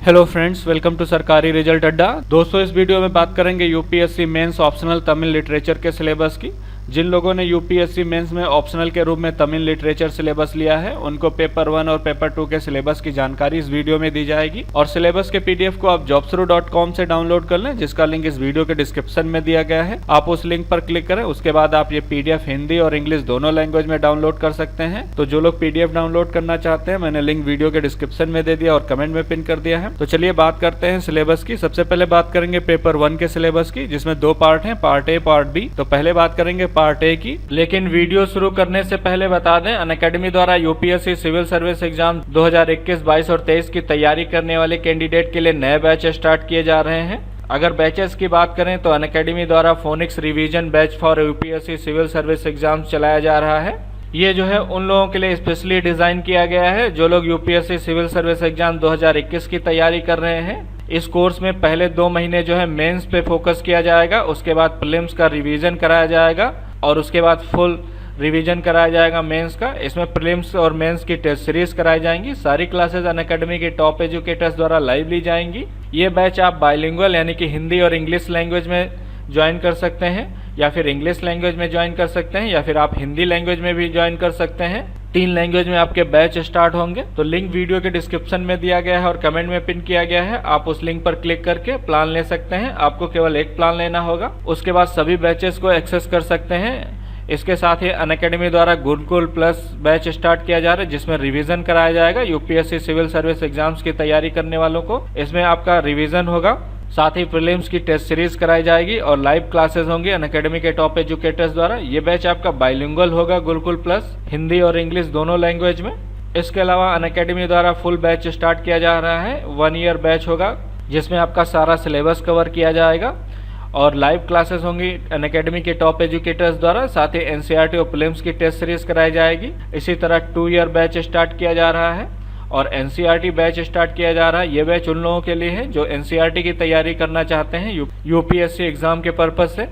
Hello friends, welcome to सरकारी result अड्डा। दोस्तों, इस वीडियो में बात करेंगे UPSC mains optional Tamil literature के सिलेबस की। जिन लोगों ने यूपीएससी मेंस में ऑप्शनल के रूप में तमिल लिटरेचर सिलेबस लिया है, उनको पेपर 1 और पेपर 2 के सिलेबस की जानकारी इस वीडियो में दी जाएगी। और सिलेबस के पीडीएफ को आप jobsru.com से डाउनलोड कर लें, जिसका लिंक इस वीडियो के डिस्क्रिप्शन में दिया गया है। आप उस लिंक पर क्लिक करें, उसके बाद आप ये पीडीएफ हिंदी और इंग्लिश दोनों लैंग्वेज में डाउनलोड कर सकते हैं। तो जो लोग पीडीएफ डाउनलोड करना चाहते हैं, मैंने लिंक वीडियो के डिस्क्रिप्शन में दे दिया और कमेंट में पिन कर दिया है। तो चलिए बात करते हैं सिलेबस की। सबसे पहले बात करेंगे पेपर 1 के सिलेबस की, जिसमें 2 पार्ट हैं, पार्ट ए पार्ट बी। तो पहले बात करेंगे पार्ट ए की, लेकिन वीडियो शुरू करने से पहले बता दें, अनअकैडमी द्वारा यूपीएससी सिविल सर्विस एग्जाम 2021, 22 और 23 की तैयारी करने वाले कैंडिडेट के लिए नए बैच स्टार्ट किए जा रहे हैं। अगर बैचेस की बात करें तो अनअकैडमी द्वारा Phoenix revision batch for UPSC civil service exam चलाया जा रहा है। ये जो है उन लोगों के लिए स्पेशली डिजाइन किया गया है जो लोग यूपीएससी सिविल सर्विस एग्जाम 2021 की तैयारी कर रहे हैं। इस कोर्स में पहले 2 महीने जो है मेंस पे फोकस किया जाएगा, उसके बाद प्रीलिम्स का रिवीजन कराया जाएगा और उसके बाद फुल रिवीजन कराया जाएगा मेंस का। इसमें प्रीलिम्स और मेंस की टेस्ट सीरीज कराई जाएंगी। सारी क्लासेस अनअकैडमी के टॉप एजुकेटर्स द्वारा लाइव ली जाएंगी। ये बैच आप बाइलिंगुअल यानी कि हिंदी और इंग्लिश लैंग्वेज में ज्वाइन कर सकते हैं, या फिर इंग्लिश लैंग्वेज में ज्वाइन कर सकते हैं, या फिर आप हिंदी लैंग्वेज में भी ज्वाइन कर सकते हैं। 3 लैंग्वेज में आपके बैच स्टार्ट होंगे। तो लिंक वीडियो के डिस्क्रिप्शन में दिया गया है और कमेंट में पिन किया गया है। आप उस लिंक पर क्लिक करके प्लान ले सकते हैं। आपको केवल एक प्लान लेना होगा, उसके बाद सभी बैचेस को एक्सेस कर सकते हैं। इसके साथ ही अनअकैडमी द्वारा गुरुकुल प्लस बैच स्टार्ट किया जा रहा है, जिसमें रिवीजन कराया जाएगा यूपीएससी सिविल सर्विस एग्जाम्स की तैयारी करने वालों को। इसमें आपका रिवीजन होगा, साथ ही प्रीलिम्स की टेस्ट सीरीज कराई जाएगी और लाइव क्लासेस होंगी अनअकैडमी के टॉप एजुकेटर्स द्वारा। ये बैच आपका बाइलिंगुअल होगा, गुरुकुल प्लस हिंदी और इंग्लिश दोनों लैंग्वेज में। इसके अलावा अनअकैडमी द्वारा फुल बैच स्टार्ट किया जा रहा है। 1 ईयर बैच होगा, जिसमें आपका सारा सिलेबस कवर किया जाएगा और लाइव क्लासेस होंगी अनअकैडमी के टॉप एजुकेटर्स द्वारा। साथ ही एनसीईआरटी और प्रीलिम्स की टेस्ट सीरीज कराई जाएगी। इसी तरह 2 ईयर बैच स्टार्ट किया जा रहा है और एनसीईआरटी बैच स्टार्ट किया जा रहा है। ये बैच उन लोगों के लिए है जो एनसीईआरटी की तैयारी करना चाहते हैं यूपीएससी एग्जाम के पर्पज से।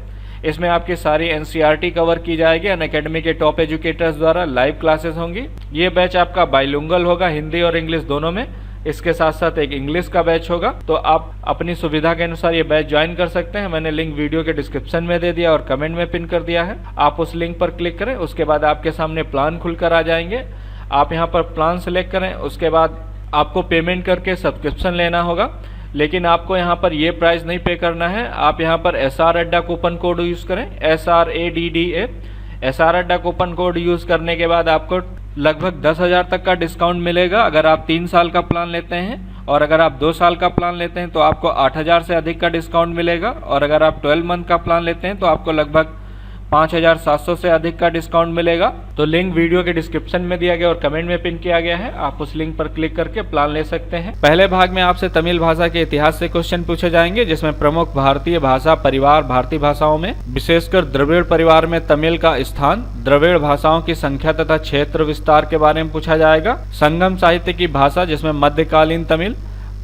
इसमें आपकी सारी एनसीईआरटी कवर की जाएगी अनअकैडमी के टॉप एजुकेटर्स द्वारा। लाइव क्लासेस होंगी। ये बैच आपका बाइलिंगुअल होगा, हिंदी और इंग्लिश दोनों में। इसके साथ साथ एक इंग्लिश का बैच होगा। तो आप अपनी सुविधा के अनुसार ये बैच ज्वाइन कर सकते हैं। मैंने लिंक वीडियो के डिस्क्रिप्शन में दे दिया और कमेंट में पिन कर दिया है। आप उस लिंक पर क्लिक करें, उसके बाद आपके सामने प्लान खुलकर आ जाएंगे। आप यहाँ पर प्लान सेलेक्ट करें, उसके बाद आपको पेमेंट करके सब्सक्रिप्शन लेना होगा। लेकिन आपको यहाँ पर ये प्राइस नहीं पे करना है। आप यहाँ पर SR अड्डा कूपन कोड यूज़ करें, SRADDA। SR अड्डा कूपन कोड यूज़ करने के बाद आपको लगभग 10,000 तक का डिस्काउंट मिलेगा अगर आप 3 साल का प्लान लेते हैं, और अगर आप 2 साल का प्लान लेते हैं तो आपको 8,000 से अधिक का डिस्काउंट मिलेगा, और अगर आप 12 मंथ का प्लान लेते हैं तो आपको लगभग 5,700 से अधिक का डिस्काउंट मिलेगा। तो लिंक वीडियो के डिस्क्रिप्शन में दिया गया और कमेंट में पिन किया गया है। आप उस लिंक पर क्लिक करके प्लान ले सकते हैं। पहले भाग में आपसे तमिल भाषा के इतिहास से क्वेश्चन पूछे जाएंगे, जिसमें प्रमुख भारतीय भाषा परिवार, भारतीय भाषाओं में विशेषकर द्रविड़ परिवार में तमिल का स्थान, द्रविड़ भाषाओं की संख्या तथा क्षेत्र विस्तार के बारे में पूछा जाएगा। संगम साहित्य की भाषा, जिसमें मध्यकालीन तमिल,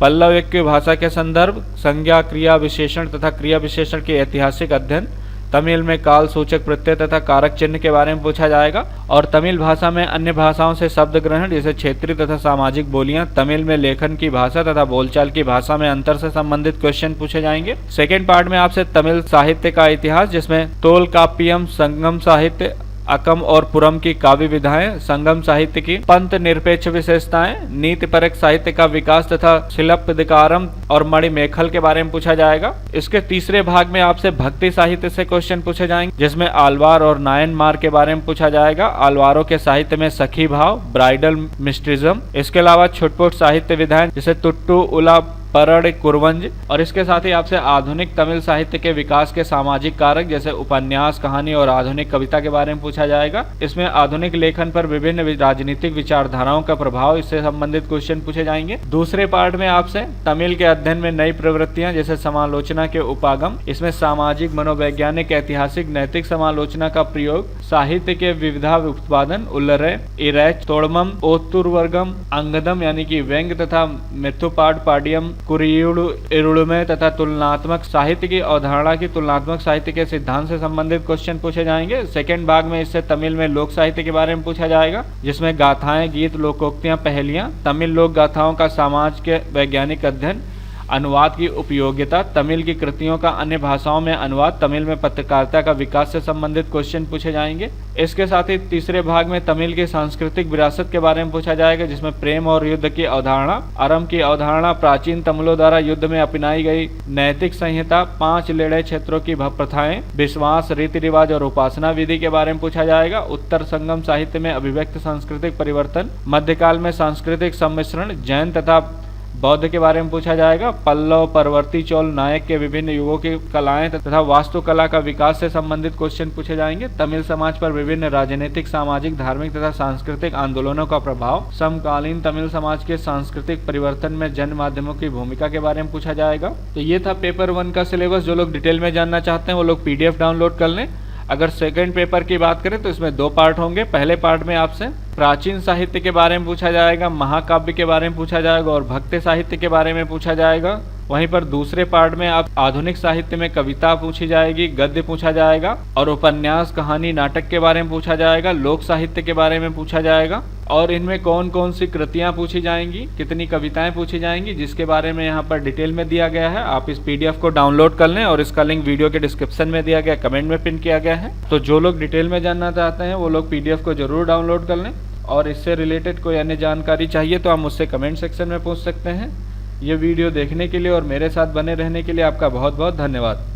पल्लव की भाषा के संदर्भ, संज्ञा, क्रिया विशेषण तथा क्रिया विशेषण के ऐतिहासिक अध्ययन, तमिल में काल सूचक प्रत्यय तथा कारक चिन्ह के बारे में पूछा जाएगा। और तमिल भाषा में अन्य भाषाओं से शब्द ग्रहण, जैसे क्षेत्रीय तथा सामाजिक बोलियां, तमिल में लेखन की भाषा तथा बोलचाल की भाषा में अंतर से संबंधित क्वेश्चन पूछे जाएंगे। सेकेंड पार्ट में आपसे तमिल साहित्य का इतिहास, जिसमें तोलकाप्पियम, संगम साहित्य, अकम और पुरम की काव्य विधाएं, संगम साहित्य की पंथ निरपेक्ष विशेषताएं, नीति परक साहित्य का विकास तथा शिल्पदिकारम और मणिमेखल के बारे में पूछा जाएगा। इसके तीसरे भाग में आपसे भक्ति साहित्य से क्वेश्चन पूछे जाएंगे, जिसमें आलवार और नायनमार के बारे में पूछा जाएगा। आलवारों के साहित्य में सखी भाव, ब्राइडल मिस्ट्रिज्म, इसके अलावा छुटपुट साहित्य विधाएं, जैसे तुट्टू, उला, परड़, कुरवंज। और इसके साथ ही आपसे आधुनिक तमिल साहित्य के विकास के सामाजिक कारक, जैसे उपन्यास, कहानी और आधुनिक कविता के बारे में पूछा जाएगा। इसमें आधुनिक लेखन पर विभिन्न राजनीतिक विचारधाराओं का प्रभाव, इससे संबंधित क्वेश्चन पूछे जाएंगे। दूसरे पार्ट में आपसे तमिल के अध्ययन में नई प्रवृत्तियां, जैसे समालोचना के उपागम, इसमें सामाजिक, मनोवैज्ञानिक, ऐतिहासिक, नैतिक समालोचना का प्रयोग, साहित्य के विविधा उत्पादन, उल्लरे, इरैच, तोड़मम, ओतुर्वर्गम, अंगदम यानी कि व्यंग तथा मिथुपाठ पाडियम, कुरियुडु इरुडुमे तथा तुलनात्मक साहित्य की अवधारणा की तुलनात्मक साहित्य के सिद्धांत से संबंधित क्वेश्चन पूछे जाएंगे। सेकंड भाग में इससे तमिल में लोक साहित्य के बारे में पूछा जाएगा, जिसमें गाथाएं, गीत, लोकोक्तियां, पहेलियां, तमिल लोक गाथाओं का समाज के वैज्ञानिक अध्ययन, अनुवाद की उपयोगिता, तमिल की कृतियों का अन्य भाषाओं में अनुवाद, तमिल में पत्रकारिता का विकास से संबंधित क्वेश्चन पूछे जाएंगे। इसके साथ ही तीसरे भाग में तमिल की सांस्कृतिक विरासत के बारे में पूछा जाएगा, जिसमें प्रेम और युद्ध की अवधारणा, अरम की अवधारणा, प्राचीन तमिलों द्वारा युद्ध में अपनाई गई नैतिक संहिता, 5 लेड़े क्षेत्रों की प्रथाएं, विश्वास, रीति रिवाज और उपासना विधि के बारे में पूछा जाएगा। उत्तर संगम साहित्य में अभिव्यक्त सांस्कृतिक परिवर्तन, मध्यकाल में सांस्कृतिक सम्मिश्रण, जैन तथा बौद्ध के बारे में पूछा जाएगा। पल्लव, परवर्ती, चोल, नायक के विभिन्न युगों की कलाएं तथा वास्तुकला का विकास से संबंधित क्वेश्चन पूछे जाएंगे। तमिल समाज पर विभिन्न राजनीतिक, सामाजिक, धार्मिक तथा सांस्कृतिक आंदोलनों का प्रभाव, समकालीन तमिल समाज के सांस्कृतिक परिवर्तन में जन माध्यमों की भूमिका के बारे में पूछा जाएगा। तो ये था पेपर 1 का सिलेबस। जो लोग डिटेल में जानना चाहते हैं वो लोग PDF डाउनलोड कर लें। अगर सेकंड पेपर की बात करें तो इसमें 2 पार्ट होंगे। पहले पार्ट में आपसे प्राचीन साहित्य के बारे में पूछा जाएगा, महाकाव्य के बारे में पूछा जाएगा और भक्त साहित्य के बारे में पूछा जाएगा। वहीं पर दूसरे पार्ट में आप आधुनिक साहित्य में कविता पूछी जाएगी, गद्य पूछा जाएगा और उपन्यास, कहानी, नाटक के बारे में पूछा जाएगा, लोक साहित्य के बारे में पूछा जाएगा और इनमें कौन कौन सी कृतियां पूछी जाएंगी, कितनी कविताएं पूछी जाएंगी, जिसके बारे में यहाँ पर डिटेल में दिया गया है। आप इस PDF को डाउनलोड कर लें और इसका लिंक वीडियो के डिस्क्रिप्शन में दिया गया, कमेंट में पिन किया गया है। तो जो लोग डिटेल में जानना चाहते हैं वो लोग PDF को जरूर डाउनलोड कर लें और इससे रिलेटेड कोई अन्य जानकारी चाहिए तो आप मुझसे कमेंट सेक्शन में पूछ सकते हैं। ये वीडियो देखने के लिए और मेरे साथ बने रहने के लिए आपका बहुत बहुत धन्यवाद।